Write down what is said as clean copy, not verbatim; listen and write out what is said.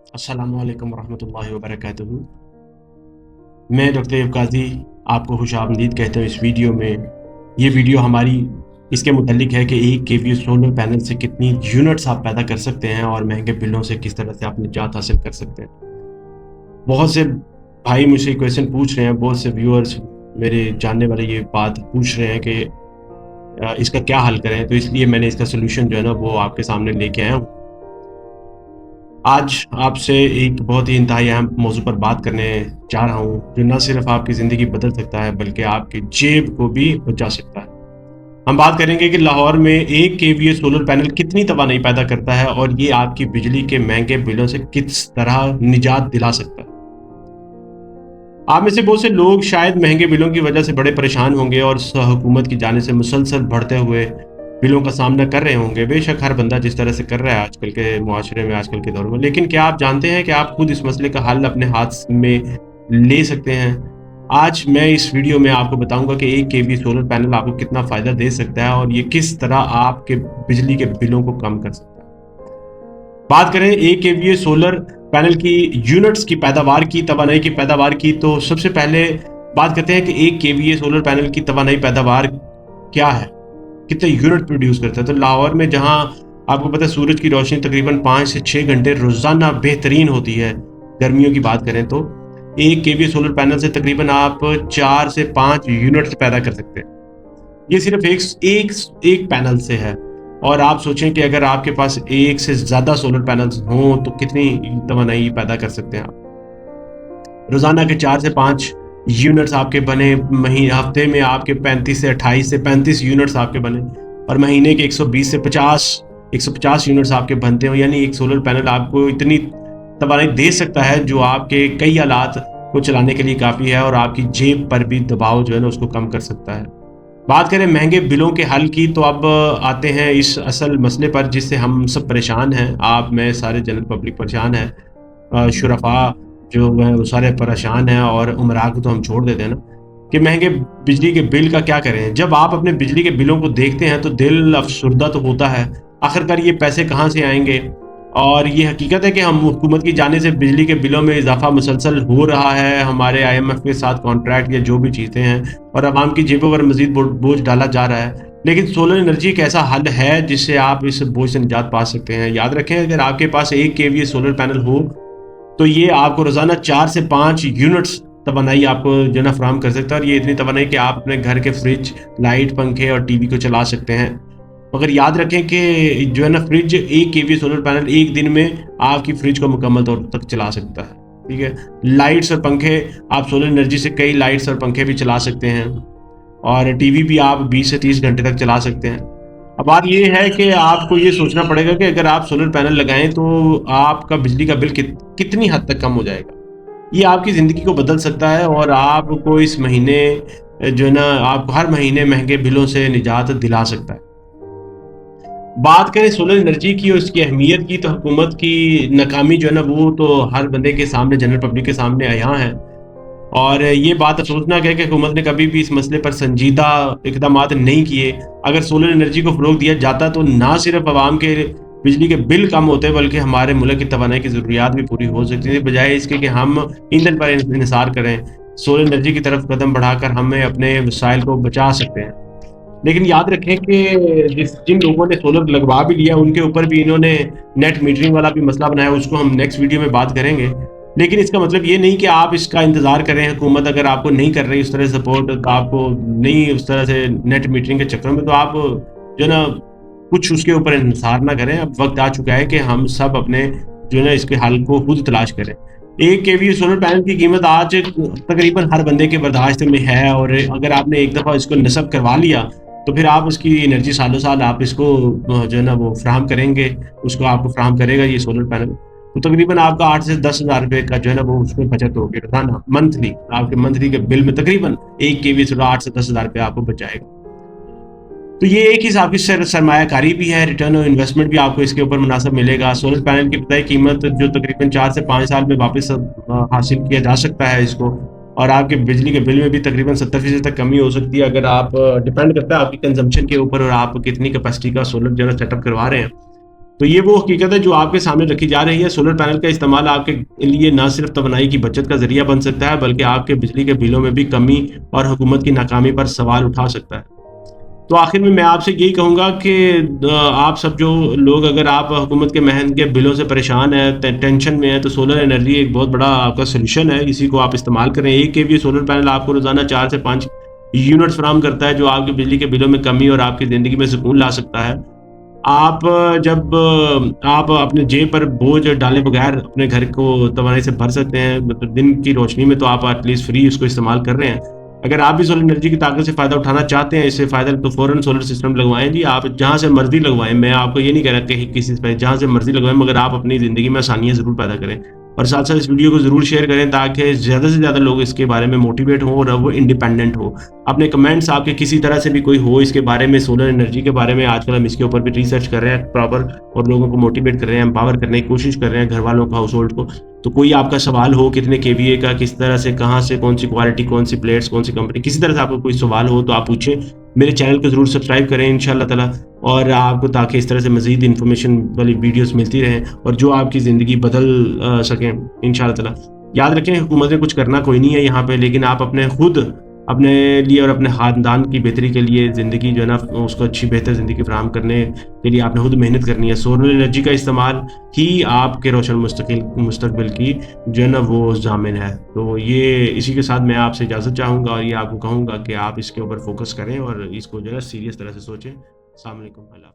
अस्सलामु अलैकुम वरहमतुल्लाहि वबरकातुहू। मैं डॉक्टर अयूब काजी आपको खुशामदीद कहता हूँ इस वीडियो में। ये वीडियो हमारी इसके मुतल्लिक है कि एक केवी सोलर पैनल से कितनी यूनिट्स आप पैदा कर सकते हैं और महंगे बिलों से किस तरह से आप निजात हासिल कर सकते हैं। बहुत से भाई मुझसे क्वेश्चन पूछ रहे हैं, बहुत से व्यूअर्स मेरे जानने वाले ये बात पूछ रहे हैं कि इसका क्या हल करें, तो इसलिए मैंने इसका सोल्यूशन जो है ना वो आपके सामने लेके आया हूँ। आज आपसे एक बहुत ही इंतहाई अहम मौजू पर बात करने जा रहा हूँ, जो न सिर्फ आपकी ज़िंदगी बदल सकता है बल्कि आपकी जेब को भी बचा सकता है। हम बात करेंगे कि लाहौर में 1 केवीए सोलर पैनल कितनी तवानाई पैदा करता है और ये आपकी बिजली के महंगे बिलों से किस तरह निजात दिला सकता है। आप में से बहुत से लोग शायद महंगे बिलों की वजह से बड़े परेशान होंगे और हुकूमत की जानिब से मुसलसल बढ़ते हुए बिलों का सामना कर रहे होंगे। बेशक हर बंदा जिस तरह से कर रहा है आजकल के मुआशरे में, आजकल के दौर में, लेकिन क्या आप जानते हैं कि आप खुद इस मसले का हल अपने हाथ में ले सकते हैं। आज मैं इस वीडियो में आपको बताऊंगा कि 1 केवी सोलर पैनल आपको कितना फ़ायदा दे सकता है और ये किस तरह आपके बिजली के बिलों को कम कर सकता है। बात करें 1 केवीए सोलर पैनल की यूनिट्स की पैदावार की, तवानाई की पैदावार की, तो सबसे पहले बात करते हैं कि 1 केवीए सोलर पैनल की तवानाई पैदावार क्या है, कितने यूनिट प्रोड्यूस करता है। तो लाहौर में जहां आपको पता है सूरज की रोशनी तकरीबन 5 से 6 घंटे रोजाना बेहतरीन होती है, गर्मियों की बात करें तो 1 केवीए सोलर पैनल से तकरीबन आप 4 से 5 यूनिट्स पैदा कर सकते हैं। ये सिर्फ एक पैनल से है और आप सोचें कि अगर आपके पास एक से ज्यादा सोलर पैनल्स हों तो कितनी तवानाई पैदा कर सकते हैं आप। रोजाना के 4 से 5 यूनिट्स आपके बने, महीने हफ्ते में आपके 35 से 28 से 35 यूनिट्स आपके बने और महीने के 120 से 150 यूनिट्स आपके बनते हो, यानी एक सोलर पैनल आपको इतनी तवानाई दे सकता है जो आपके कई हालात को चलाने के लिए काफ़ी है और आपकी जेब पर भी दबाव जो है ना उसको कम कर सकता है। बात करें महंगे बिलों के हल की, तो अब आते हैं इस असल मसले पर जिससे हम सब परेशान हैं। आप, मैं, सारे जनरल पब्लिक परेशान है, शुरफा जो है वो सारे परेशान हैं और उमरा को तो हम छोड़ देते हैं ना, कि महंगे बिजली के बिल का क्या करें। जब आप अपने बिजली के बिलों को देखते हैं तो दिल अफसुर्दा तो होता है, आखिरकार ये पैसे कहाँ से आएंगे। और ये हकीकत है कि हम हुकूमत की जाने से बिजली के बिलों में इजाफा मुसलसल हो रहा है, हमारे IMF के साथ कॉन्ट्रैक्ट या जो भी चीज़ें हैं, और आवाम की जेबों पर मजीद बोझ डाला जा रहा है। लेकिन सोलर एनर्जी एक ऐसा हल है जिससे आप इस बोझ से निजात पा सकते हैं। याद रखें, अगर आपके पास 1 केवीए सोलर पैनल हो तो ये आपको रोज़ाना 4 से 5 यूनिट्स तवानाई आपको जो ना फराहम कर सकता है। और ये इतनी तवानाई कि आप अपने घर के फ्रिज, लाइट, पंखे और टीवी को चला सकते हैं। मगर याद रखें कि जो है ना फ्रिज, 1 केवी सोलर पैनल एक दिन में आपकी फ्रिज को मुकम्मल तौर तक चला सकता है। ठीक है, लाइट्स और पंखे, आप सोलर एनर्जी से कई लाइट्स और पंखे भी चला सकते हैं और टीवी भी आप 20 से 30 घंटे तक चला सकते हैं। अब बात ये है कि आपको ये सोचना पड़ेगा कि अगर आप सोलर पैनल लगाएं तो आपका बिजली का बिल कितनी हद तक कम हो जाएगा। ये आपकी ज़िंदगी को बदल सकता है और आपको इस महीने जो है ना, आपको हर महीने महंगे बिलों से निजात दिला सकता है। बात करें सोलर एनर्जी की और उसकी अहमियत की, तो हुकूमत की नाकामी जो है ना वो तो हर बंदे के सामने, जनरल पब्लिक के सामने यहाँ है। और ये बात अफसोसनाक है कि हुकूमत ने कभी भी इस मसले पर संजीदा इकदाम नहीं किए। अगर सोलर एनर्जी को फ़रोग़ दिया जाता तो ना सिर्फ आवाम के बिजली के बिल कम होते बल्कि हमारे मुल्क की तवानाई की ज़रूरियात भी पूरी हो सकती थी, बजाय इसके कि हम ईंधन पर इन्हिसार करें। सोलर एनर्जी की तरफ कदम बढ़ाकर हमें अपने वसाइल को बचा सकते हैं। लेकिन याद रखें कि जिन लोगों ने सोलर लगवा भी लिया उनके ऊपर भी इन्होंने नेट मीटरिंग वाला भी मसला बनाया, उसको हम नेक्स्ट वीडियो में बात करेंगे। लेकिन इसका मतलब ये नहीं कि आप इसका इंतज़ार करें। हुकूमत अगर आपको नहीं कर रही उस तरह सपोर्ट, तो आपको नहीं उस तरह से नेट मीटरिंग के चक्कर में, तो आप जो ना कुछ उसके ऊपर इंतज़ार ना करें। अब वक्त आ चुका है कि हम सब अपने जो है ना इसके हल को खुद तलाश करें। 1 केवी सोलर पैनल की कीमत आज तकरीबन हर बंदे के बर्दाश्त में है और अगर आपने एक दफ़ा इसको नस्ब करवा लिया तो फिर आप उसकी एनर्जी सालों साल आप इसको जो है ना वो फ्राहम करेंगे, उसको आपको फ्राहम करेगा ये सोलर पैनल। तो तकरीबन आपका 8 से 10 हज़ार रुपये का जो है ना वो उसमें बचत होगी रोजाना, मंथली। आपके मंथली के बिल में तकरीबन 1 केवी सोलर 8 से 10 हज़ार रुपये आपको बचाएगा। तो ये एक हिसाब की सरमायाकारी भी है, रिटर्न और इन्वेस्टमेंट भी आपको इसके ऊपर मुनासिब मिलेगा। सोलर पैनल की इब्तदाई कीमत जो तकरीबन 4 से 5 साल में वापस हासिल किया जा सकता है इसको, और आपके बिजली के बिल में भी तकरीबन 70% तक कमी हो सकती है। अगर आप डिपेंड करता है आपकी कंजम्पशन के ऊपर और आप कितनी कैपेसिटी का सोलर जो है सेटअप करवा रहे हैं। تو یہ وہ حقیقت ہے جو آپ کے سامنے رکھی جا رہی ہے. سولر پینل کا استعمال آپ کے لیے نہ صرف توانائی کی بچت کا ذریعہ بن سکتا ہے بلکہ آپ کے بجلی کے بلوں میں بھی کمی اور حکومت کی ناکامی پر سوال اٹھا سکتا ہے. تو آخر میں آپ سے یہی کہوں گا کہ آپ سب جو لوگ اگر آپ حکومت کے مہنگے بلوں سے پریشان ہیں, ٹینشن میں ہیں, تو سولر انرجی ایک بہت بڑا آپ کا سولوشن ہے. اسی کو آپ استعمال کریں. ایک کے بھی سولر پینل آپ کو روزانہ 4 سے 5 یونٹ فراہم کرتا ہے جو آپ کی بجلی کے بلوں میں کمی اور آپ کی زندگی میں سکون لا سکتا ہے. آپ جب آپ اپنے جیب پر بوجھ ڈالے بغیر اپنے گھر کو توانائی سے بھر سکتے ہیں, مطلب دن کی روشنی میں, تو آپ ایٹ لیسٹ فری اس کو استعمال کر رہے ہیں. اگر آپ بھی سولر انرجی کی طاقت سے فائدہ اٹھانا چاہتے ہیں, اس سے فائدہ تو فوراً سولر سسٹم لگوائیں جی. آپ جہاں سے مرضی لگوائیں, میں آپ کو یہ نہیں کہہ رہا کہ کسی پہ جہاں سے مرضی لگوائیں, مگر آپ اپنی زندگی میں آسانیاں ضرور پیدا کریں. اور ساتھ ساتھ اس ویڈیو کو ضرور شیئر کریں تاکہ زیادہ سے زیادہ لوگ اس کے بارے میں موٹیویٹ ہوں اور وہ انڈیپینڈنٹ ہو. اپنے کمنٹس آپ کے کسی طرح سے بھی کوئی ہو اس کے بارے میں, سولر انرجی کے بارے میں, آج کل ہم اس کے اوپر بھی ریسرچ کر رہے ہیں پراپر, اور لوگوں کو موٹیویٹ کر رہے ہیں, امپاور کرنے کی کوشش کر رہے ہیں, گھر والوں کو, ہاؤس ہولڈ کو. تو کوئی آپ کا سوال ہو کتنے کے وی اے کا, کس طرح سے, کہاں سے, کون سی کوالٹی, کون سی پلیٹس, کون سی کمپنی, کسی طرح سے آپ کو کوئی سوال ہو تو آپ پوچھیں. میرے چینل کو ضرور سبسکرائب کریں انشاءاللہ تعالیٰ, اور آپ کو تاکہ اس طرح سے مزید انفارمیشن والی ویڈیوز ملتی رہیں اور جو آپ کی زندگی بدل سکیں انشاءاللہ تعالیٰ. یاد رکھیں حکومتیں کچھ کرنا کوئی نہیں ہے یہاں پہ, لیکن آپ اپنے خود اپنے لیے اور اپنے خاندان کی بہتری کے لیے زندگی جو ہے نا اس کو اچھی بہتر زندگی فراہم کرنے کے لیے آپ نے خود محنت کرنی ہے. سولر انرجی کا استعمال ہی آپ کے روشن مستقبل کی جو ہے نا وہ ضامن ہے. تو یہ اسی کے ساتھ میں آپ سے اجازت چاہوں گا, اور یہ آپ کو کہوں گا کہ آپ اس کے اوپر فوکس کریں اور اس کو جو ہے نا سیریس طرح سے سوچیں. السلام علیکم. اللہ